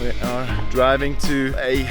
We are driving to a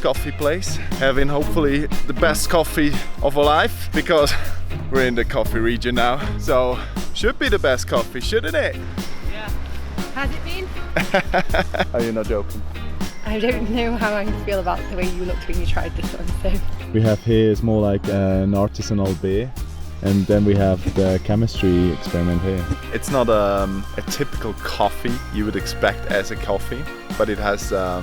coffee place, having hopefully the best coffee of our life, because we're in the coffee region now. So should be the best coffee, shouldn't it? Yeah. Has it been? Are you not joking? I don't know how I feel about the way you looked when you tried this one. So We have here is more like an artisanal beer, and then we have the chemistry experiment here. It's not a typical coffee you would expect as a coffee, but it has a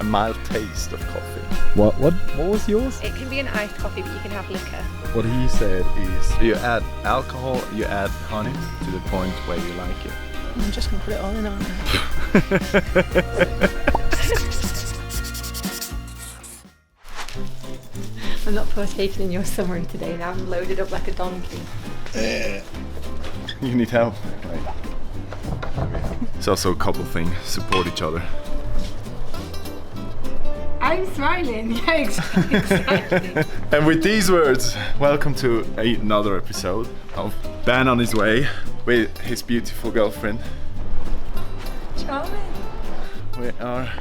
mild taste of coffee. What was yours? it can be an iced coffee, but you can have liquor. What he said is you add alcohol, you add honey to the point where you like it. I'm just gonna put it all in, aren't I? I'm not partaking in your summary today. Now I'm loaded up like a donkey. You need help. Right. It's also a couple things, support each other. I'm smiling. Yeah, exactly. And with these words, welcome to another episode of Ben on his way with his beautiful girlfriend. Charming. We are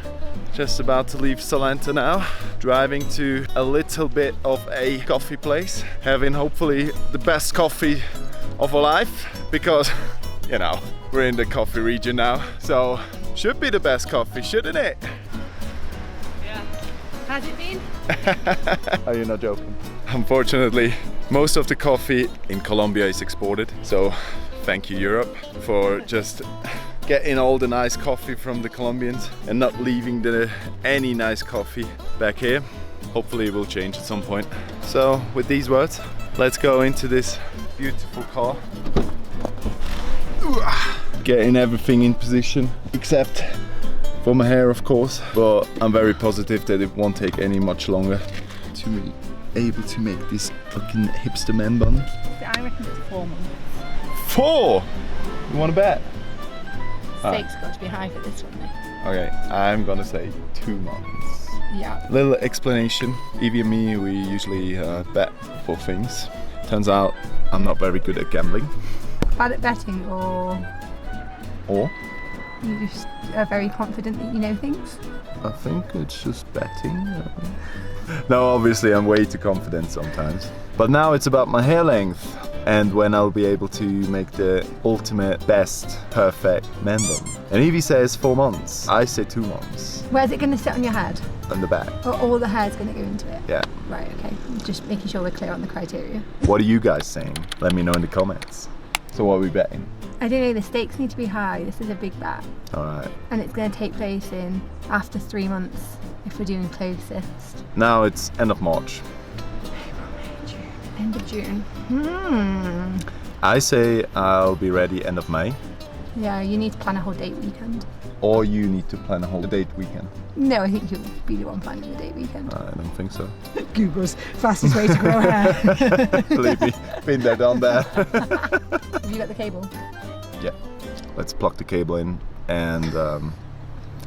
just about to leave Salento now, driving to a little bit of a coffee place, having hopefully the best coffee of our life, because, you know, we're in the coffee region now. So should be the best coffee, shouldn't it? Yeah. Has it been? Are you not joking? Unfortunately, most of the coffee in Colombia is exported. So thank you, Europe, for just getting all the nice coffee from the Colombians and not leaving any nice coffee back here. Hopefully it will change at some point. So with these words, let's go into this beautiful car. Getting everything in position except for my hair, of course, but I'm very positive that it won't take any much longer to be able to make this fucking hipster man bun. I reckon it's 4 months. 4? You want to bet? Stakes got to be high for this one, though. Okay, I'm gonna say 2 months. Yeah. Little explanation. Evie and me, we usually bet for things. Turns out I'm not very good at gambling. Bad at betting, or Or? you just are very confident that you know things? I think it's just betting. No, obviously I'm way too confident sometimes. But now it's about my hair length and when I'll be able to make the ultimate, best, perfect man bun. And Evie says 4 months. I say 2 months. Where's it going to sit on your head? On the back. Or all the hair's going to go into it? Yeah. Right, okay. Just making sure we're clear on the criteria. What are you guys saying? Let me know in the comments. So what are we betting? I don't know, the stakes need to be high. This is a big bet. Alright. And it's going to take place after 3 months if we're doing closest. Now it's end of March. End of June. I say I'll be ready end of May. Yeah, you need to plan a whole date weekend. Or you need to plan a whole date weekend. No, I think you'll be the one planning the date weekend. I don't think so. Google's fastest way to grow hair. Believe me, been there, done that. Have you got the cable? Yeah, let's plug the cable in and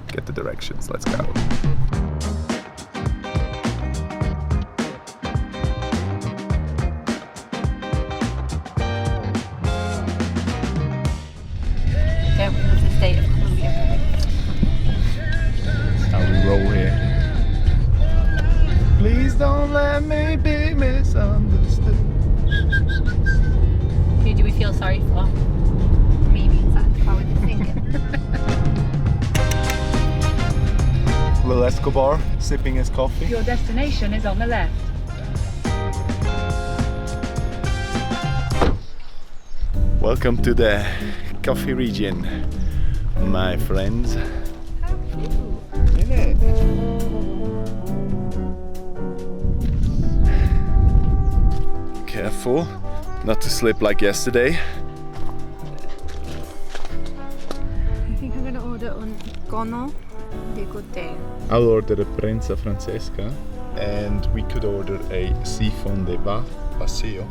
get the directions. Let's go. Don't we love the state of Colombia? How we roll here. Please don't let me be misunderstood. Who do we feel sorry for? Me being sat in the car with the singing. Little Escobar sipping his coffee. Your destination is on the left. Welcome to the coffee region, my friends. How cute. Isn't it? Careful not to slip like yesterday. I think I'm going to order un cono de côté. I'll order a prensa francesca and we could order a siphon de vacío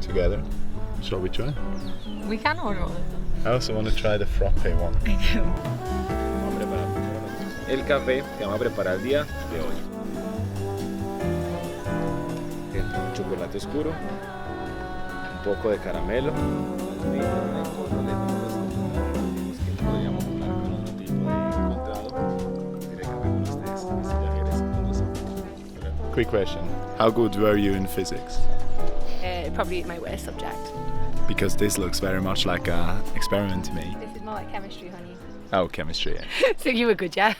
together. Shall we try? We can order all of them. I also want to try the frappe one. I know. El café que vamos a preparar el día de hoy. Un chocolate oscuro, un poco de caramelo. Que podríamos poner con otro tipo de encontrado Quick question. How good were you in physics? Probably my worst subject. Because this looks very much like an experiment to me. This is more like chemistry, honey. Oh, chemistry, yeah. So you were good, yeah?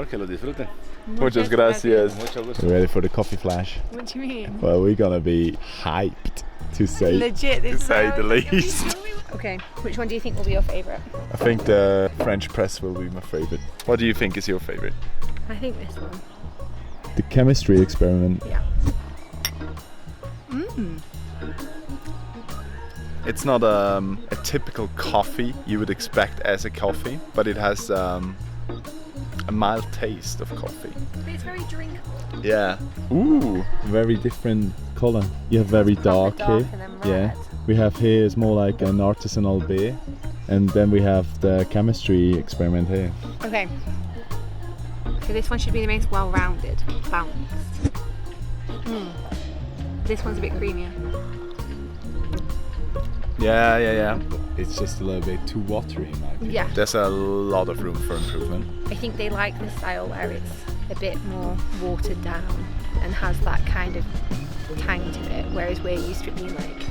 Que lo disfruten. Muchas gracias. We're ready for the coffee flash. What do you mean? Well, we're gonna be hyped, to say, Legit, this to say the least. Okay, which one do you think will be your favourite? I think the French press will be my favorite. What do you think is your favorite? I think this one. The chemistry experiment. Yeah. Mmm. It's not a typical coffee you would expect as a coffee, but it has a mild taste of coffee. But it's very drinkable. Yeah. Ooh, very different color. You have very dark dark here. and then red. Yeah. We have here is more like an artisanal beer, and then we have the chemistry experiment here. Okay. So this one should be the most well-rounded, balanced. This one's a bit creamier. Yeah. It's just a little bit too watery in my opinion. Yeah. There's a lot of room for improvement. I think they like the style where it's a bit more watered down and has that kind of tang to it, whereas we're used to it being like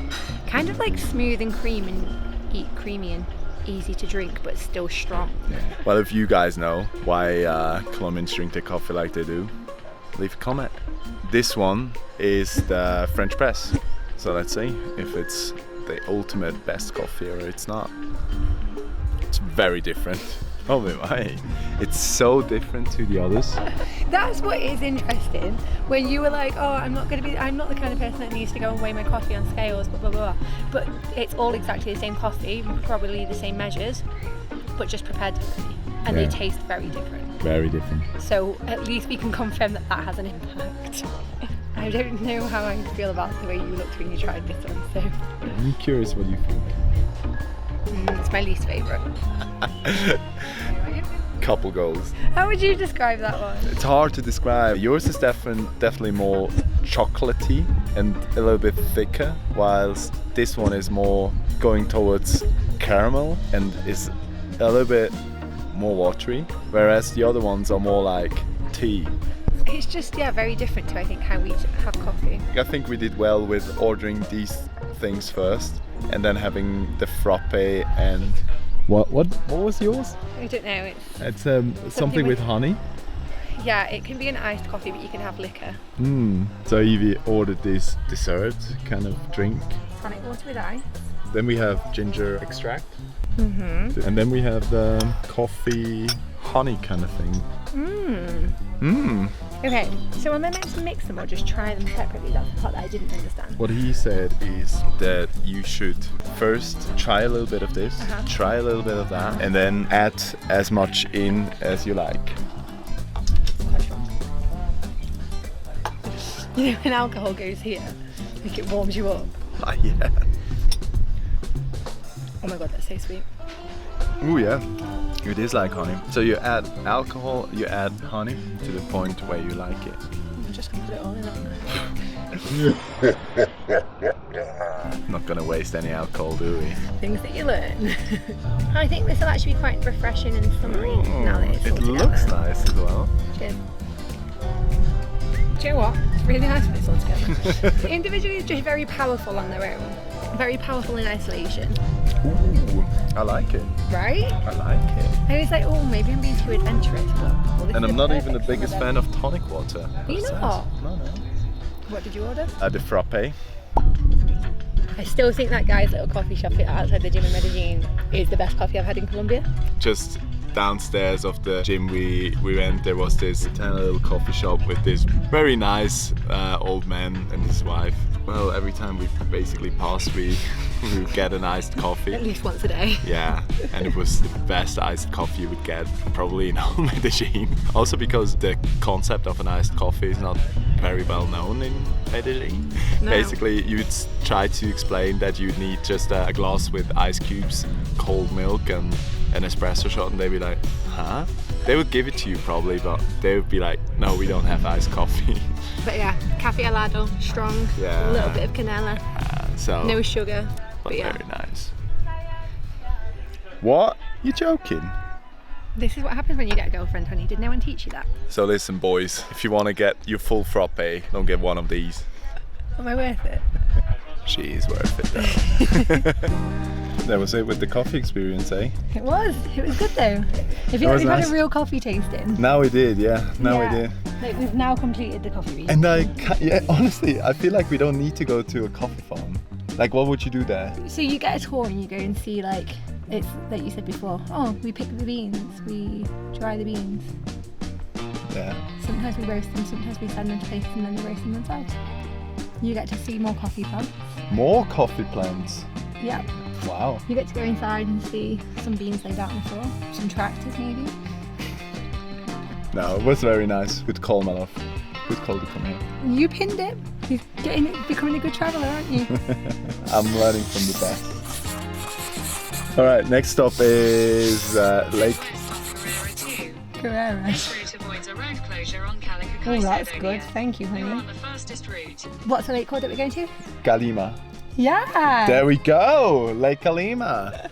kind of like smooth and creamy and easy to drink, but still strong. Yeah. Well, if you guys know why Colombians drink their coffee like they do, leave a comment. This one is the French press, so let's see if it's the ultimate best coffee or it's not. It's very different. Oh my, it's so different to the others. That's what is interesting. When you were like, oh, I'm not the kind of person that needs to go and weigh my coffee on scales, blah blah blah. But it's all exactly the same coffee, probably the same measures, but just prepared differently, and they taste very different. Very different. So at least we can confirm that that has an impact. I don't know how I feel about the way you looked when you tried this one, so. I'm curious what you think. It's my least favourite. Couple goals. How would you describe that one? It's hard to describe. Yours is definitely more chocolatey and a little bit thicker, whilst this one is more going towards caramel and is a little bit more watery, whereas the other ones are more like tea. It's just, very different to, I think, how we have coffee. I think we did well with ordering these things first and then having the frappe and what was yours? I don't know. It's something with honey. Yeah, it can be an iced coffee, but you can have liquor. So Evie ordered this dessert kind of drink. Tonic water with ice. Then we have ginger extract. And then we have the coffee honey kind of thing. Okay, so am I meant to mix them or just try them separately? That's the part that I didn't understand. What he said is that you should first try a little bit of this, try a little bit of that, and then add as much in as you like. You know, when alcohol goes here, like it warms you up. Yeah. Oh my god, that's so sweet. Ooh, yeah. It is like honey. So you add alcohol, you add honey to the point where you like it. I'm just gonna put it all in there. Not gonna waste any alcohol, do we? Things that you learn. I think this will actually be quite refreshing and summery now that it's all it looks together. nice as well. Cheers. Do you know what? It's really nice when it's all together. Individually, it's just very powerful on their own. Very powerful in isolation. Ooh, I like it. Right? I like it. I was like, oh, maybe I'm being too adventurous, but... Well, And I'm not even the biggest fan of tonic water. You're not? No. What did you order? The frappe. I still think that guy's little coffee shop outside the gym in Medellin is the best coffee I've had in Colombia. Just downstairs of the gym we went, there was this tiny little coffee shop with this very nice old man and his wife. Well, every time we basically pass, we we would get an iced coffee. At least once a day. Yeah, and it was the best iced coffee you would get probably in all Medellin. Also because the concept of an iced coffee is not very well known in Medellin. No. Basically, you'd try to explain that you'd need just a glass with ice cubes, cold milk and an espresso shot, and they'd be like, huh? They would give it to you probably, but they would be like, no, we don't have iced coffee. But yeah, cafe helado, strong, Yeah. a little bit of canela, So, no sugar. But yeah, very nice. What? You joking? this is what happens when you get a girlfriend, honey. Did no one teach you that? So listen, boys, if you want to get your full frappe, don't get one of these. Am I worth it? She is worth it though. That was it with the coffee experience, eh? It was good though. If you was had nice. a real coffee tasting. Now we did, yeah. Now we Yeah. did. Like, we've now completed the coffee read. And honestly, I feel like we don't need to go to a coffee farm. Like, what would you do there? So you get a tour and you go and see, like, it's like you said before. Oh, we pick the beans, we dry the beans. Yeah. Sometimes we roast them, sometimes we send them to places and then they roast them themselves. You get to see more coffee plants. More coffee plants. Yeah. Wow. You get to go inside and see some beans laid out on the floor, some tractors maybe. No, it was very nice. Good call, my love. Good call to come here. You pinned it. You're becoming a good traveller, aren't you? I'm learning from the best. All right, next stop is Lake. Carrera. This route avoids a road closure on Calico Oh, Coast, that's Sardinia. good. Thank you, We're honey. on the fastest route. What's the lake called that we're going to? Galima. Yeah. There we go, Lake Galima.